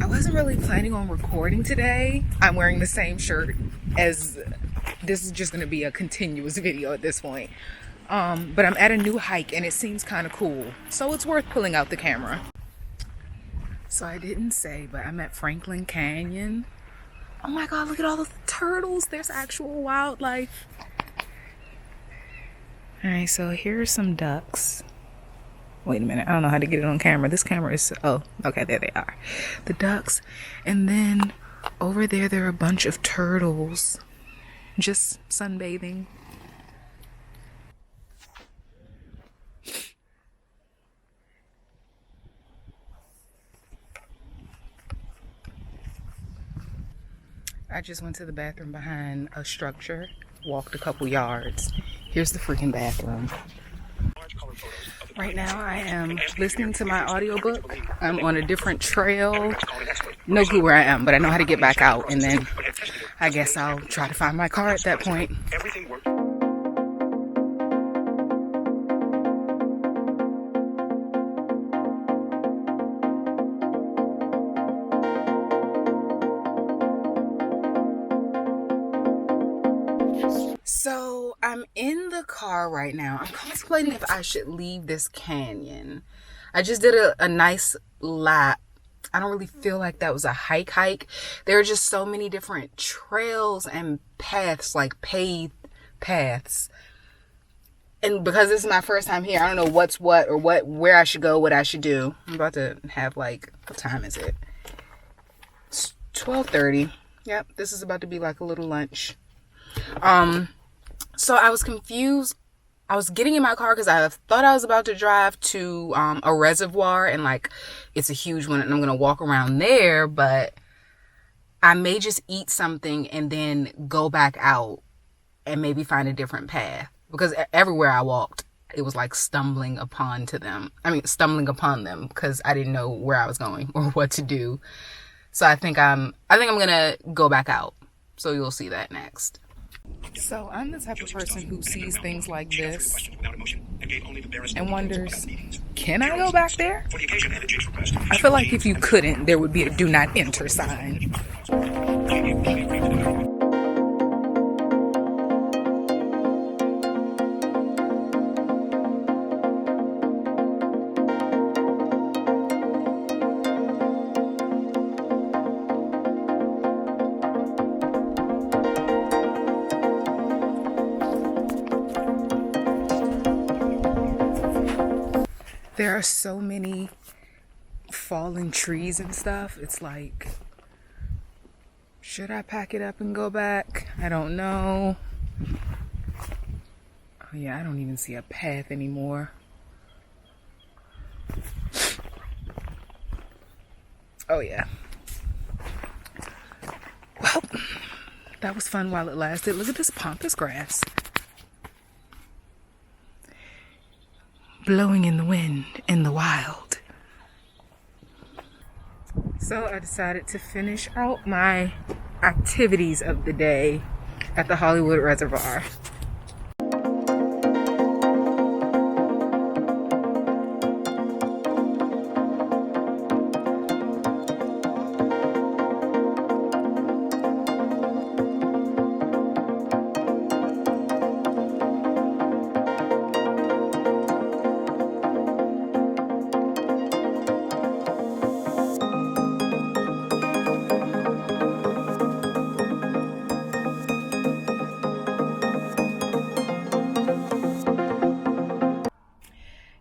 I wasn't really planning on recording today. I'm wearing the same shirt as this is just going to be a continuous video at this point. But I'm at a new hike and it seems kind of cool. So it's worth pulling out the camera. So I didn't say, but I'm at Frankling Canyon. Oh my God, look at all the turtles. There's actual wildlife. All right, so here are some ducks. Wait a minute, I don't know how to get it on camera. This camera is, oh, okay, there they are. The ducks. And then over there are a bunch of turtles just sunbathing. I just went to the bathroom behind a structure, walked a couple yards. Here's the freaking bathroom. Right now I am listening to my audiobook. I'm on a different trail. No clue where I am, but I know how to get back out. And then I guess I'll try to find my car at that point. So I'm in the car right now. I'm contemplating if I should leave this canyon. I just did a nice lap. I don't really feel like that was a hike. There are just so many different trails and paths, like paved paths. And because this is my first time here, I don't know what's what or where I should go, what I should do. I'm about to have like, what time is it? It's 12:30. Yep, this is about to be like a little lunch. So I was confused. I was getting in my car because I thought I was about to drive to a reservoir and like it's a huge one and I'm going to walk around there, but I may just eat something and then go back out and maybe find a different path because everywhere I walked, it was like stumbling upon them because I didn't know where I was going or what to do. So I think I'm going to go back out. So you'll see that next. So I'm the type of person who sees things like this and wonders, can I go back there? I feel like if you couldn't, there would be a do not enter sign. There are so many fallen trees and stuff. It's like, should I pack it up and go back? I don't know. Oh yeah, I don't even see a path anymore. Oh yeah. Well, that was fun while it lasted. Look at this pampas grass. Blowing in the wind in the wild. So I decided to finish out my activities of the day at the Hollywood Reservoir.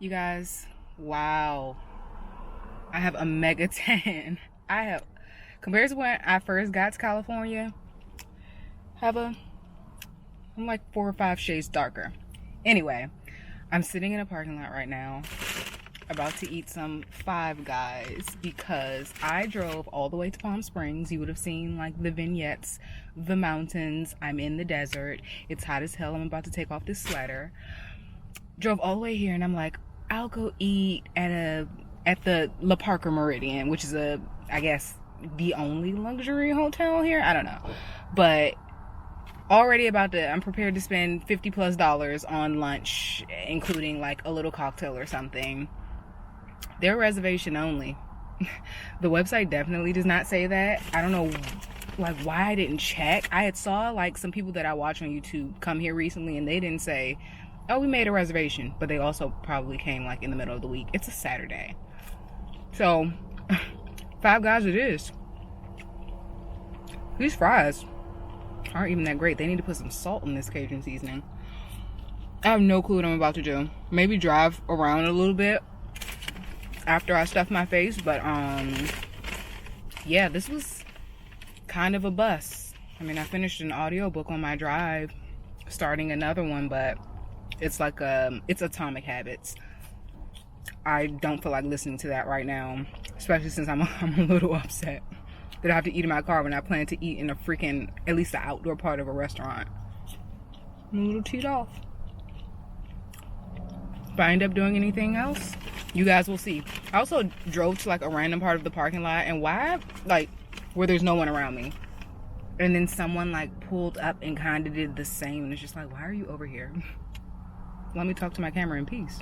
You guys, wow. I have a mega tan. Compared to when I first got to California, I'm like 4 or 5 shades darker. Anyway, I'm sitting in a parking lot right now, about to eat some Five Guys because I drove all the way to Palm Springs. You would have seen like the vignettes, the mountains. I'm in the desert. It's hot as hell. I'm about to take off this sweater. Drove all the way here and I'm like, I'll go eat at the La Parker Meridian, which is I guess the only luxury hotel here. I don't know, but already I'm prepared to spend $50+ on lunch, including like a little cocktail or something. They're reservation only. The website definitely does not say that. I don't know like why I didn't check. I had saw like some people that I watch on YouTube come here recently and they didn't say, oh, we made a reservation, but they also probably came like in the middle of the week. It's a Saturday. So Five Guys it is. These fries aren't even that great. They need to put some salt in this Cajun seasoning. I have no clue what I'm about to do. Maybe drive around a little bit after I stuff my face, but yeah, this was kind of a bust. I mean, I finished an audiobook on my drive, starting another one, but it's like it's Atomic Habits. I don't feel like listening to that right now, especially since I'm a little upset that I have to eat in my car when I plan to eat in a freaking, at least the outdoor part of a restaurant. I'm a little teed off. If I end up doing anything else, you guys will see. I also drove to like a random part of the parking lot, and where there's no one around me. And then someone like pulled up and kind of did the same, and it's just like, why are you over here? Let me talk to my camera in peace.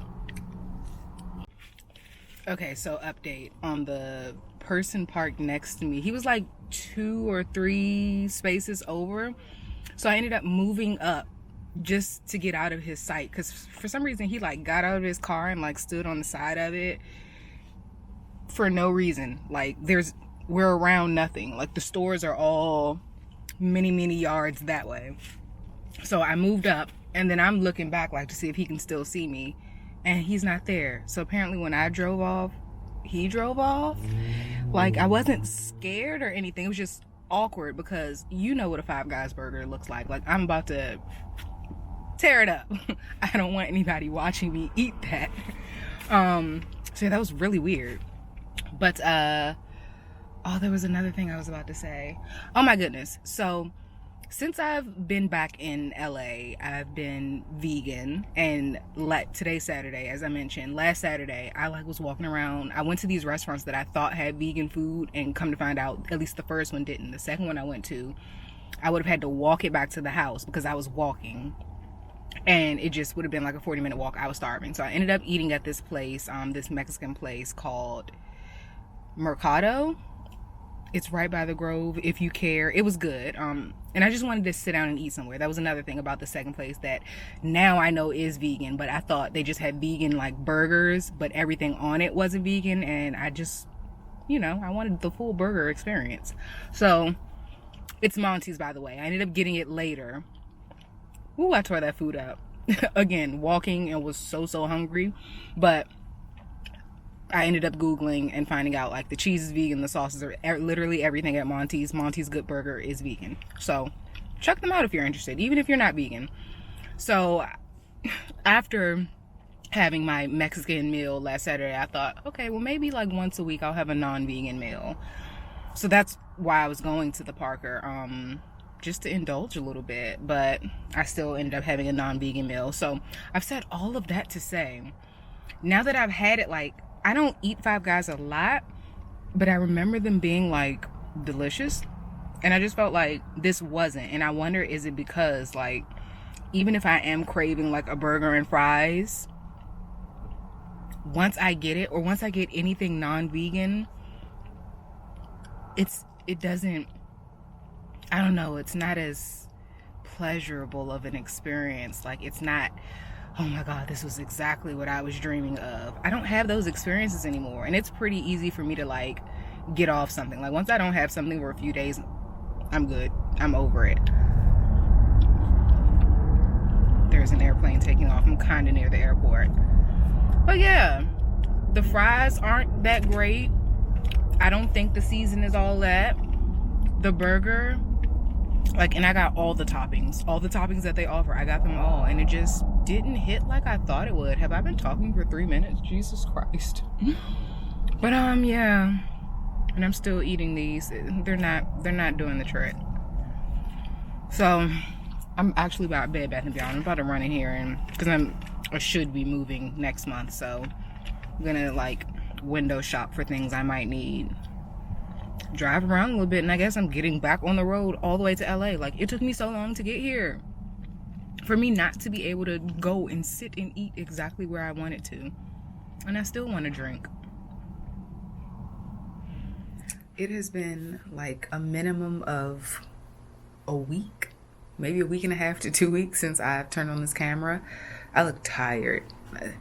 Okay, so update on the person parked next to me. He was like 2 or 3 spaces over. So I ended up moving up just to get out of his sight, because for some reason he like got out of his car and like stood on the side of it for no reason. Like we're around nothing. Like the stores are all many yards that way. So I moved up, and then I'm looking back like to see if he can still see me, and he's not there. So apparently when I drove off, he drove off. Like I wasn't scared or anything. It was just awkward, because you know what a Five Guys burger looks like. Like I'm about to tear it up. I don't want anybody watching me eat that. So yeah, that was really weird. But oh, there was another thing I was about to say. Oh my goodness. So since I've been back in LA, I've been vegan, and today's Saturday, as I mentioned. Last Saturday, I was walking around. I went to these restaurants that I thought had vegan food, and come to find out, at least the first one didn't. The second one I went to, I would have had to walk it back to the house because I was walking, and it just would have been like a 40-minute walk. I was starving. So I ended up eating at this place, this Mexican place called Mercado. It's right by the Grove, if you care. It was good. And I just wanted to sit down and eat somewhere. That was another thing about the second place that now I know is vegan, but I thought they just had vegan like burgers, but everything on it wasn't vegan, and I just, I wanted the full burger experience. So it's Monty's, by the way. I ended up getting it later. Ooh, I tore that food up. Again, walking, and was so hungry, but I ended up Googling and finding out like the cheese is vegan, the sauces are literally everything at Monty's. Monty's Good Burger is vegan. So check them out if you're interested, even if you're not vegan. So after having my Mexican meal last Saturday, I thought, okay, well maybe like once a week I'll have a non-vegan meal. So that's why I was going to the Parker, just to indulge a little bit, but I still ended up having a non-vegan meal. So I've said all of that to say, now that I've had it, like, I don't eat Five Guys a lot, but I remember them being like delicious, and I just felt like this wasn't. And I wonder, is it because like even if I am craving like a burger and fries, once I get it, or once I get anything non-vegan, it doesn't, I don't know, it's not as pleasurable of an experience. Like it's not, oh my God, this was exactly what I was dreaming of. I don't have those experiences anymore. And it's pretty easy for me to like get off something. Like once I don't have something for a few days, I'm good. I'm over it. There's an airplane taking off. I'm kind of near the airport. But yeah, the fries aren't that great. I don't think the season is all that. The burger, like, and I got all the toppings that they offer. I got them all, and it just didn't hit like I thought it would. Have I been talking for 3 minutes? Jesus Christ. But yeah, and I'm still eating these. They're not doing the trick. So I'm actually about Bed Bath & Beyond. I'm about to run in here, and because I should be moving next month, so I'm gonna like window shop for things I might need, drive around a little bit, and I guess I'm getting back on the road all the way to LA. Like, it took me so long to get here for me not to be able to go and sit and eat exactly where I wanted to, and I still want to drink. It has been like a minimum of a week, maybe a week and a half to 2 weeks since I've turned on this camera. I look tired, but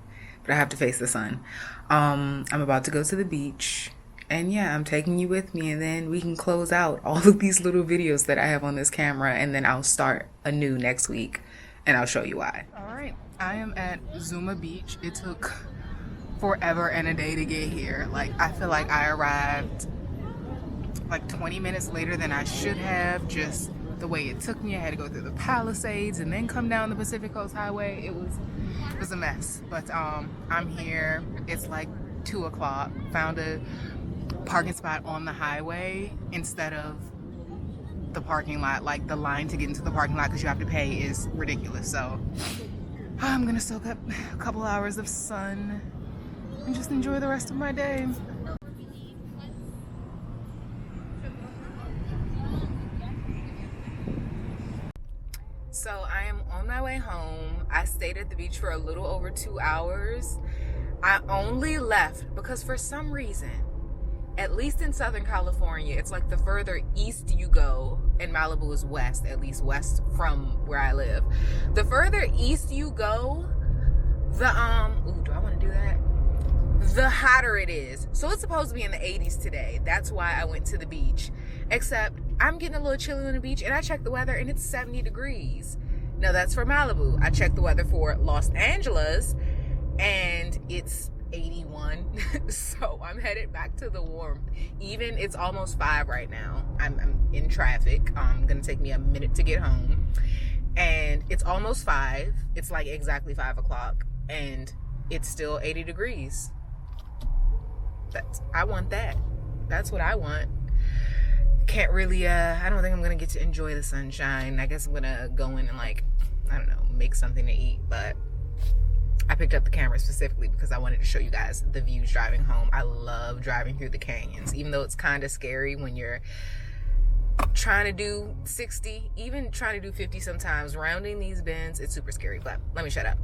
I have to face the sun. I'm about to go to the beach, and yeah, I'm taking you with me, and then we can close out all of these little videos that I have on this camera, and then I'll start anew next week, and I'll show you why. All right, I am at Zuma Beach. It took forever and a day to get here. Like, I feel like I arrived like 20 minutes later than I should have, just the way it took me. I had to go through the Palisades and then come down the Pacific Coast Highway. It was a mess, but I'm here. It's like 2 o'clock. Found a parking spot on the highway instead of the parking lot. Like, the line to get into the parking lot because you have to pay is ridiculous. So I'm gonna soak up a couple hours of sun and just enjoy the rest of my day. So I am on my way home. I stayed at the beach for a little over 2 hours. I only left because for some reason, at least in Southern California, it's like the further east you go, and Malibu is west, at least west from where I live. The further east you go, the ooh, do I want to do that? The hotter it is. So it's supposed to be in the 80s today. That's why I went to the beach. Except I'm getting a little chilly on the beach, and I checked the weather and it's 70 degrees. Now that's for Malibu. I checked the weather for Los Angeles and it's 81. So I'm headed back to the warmth. Even it's almost 5 right now. I'm in traffic. Gonna take me a minute to get home. And it's almost 5. It's like exactly 5 o'clock and it's still 80 degrees. I want that. That's what I want. Can't really, I don't think I'm gonna get to enjoy the sunshine. I guess I'm gonna go in and, like, I don't know, make something to eat. But I picked up the camera specifically because I wanted to show you guys the views driving home. I love driving through the canyons, even though it's kind of scary when you're trying to do 60, even trying to do 50 sometimes. Rounding these bends, it's super scary, but let me shut up.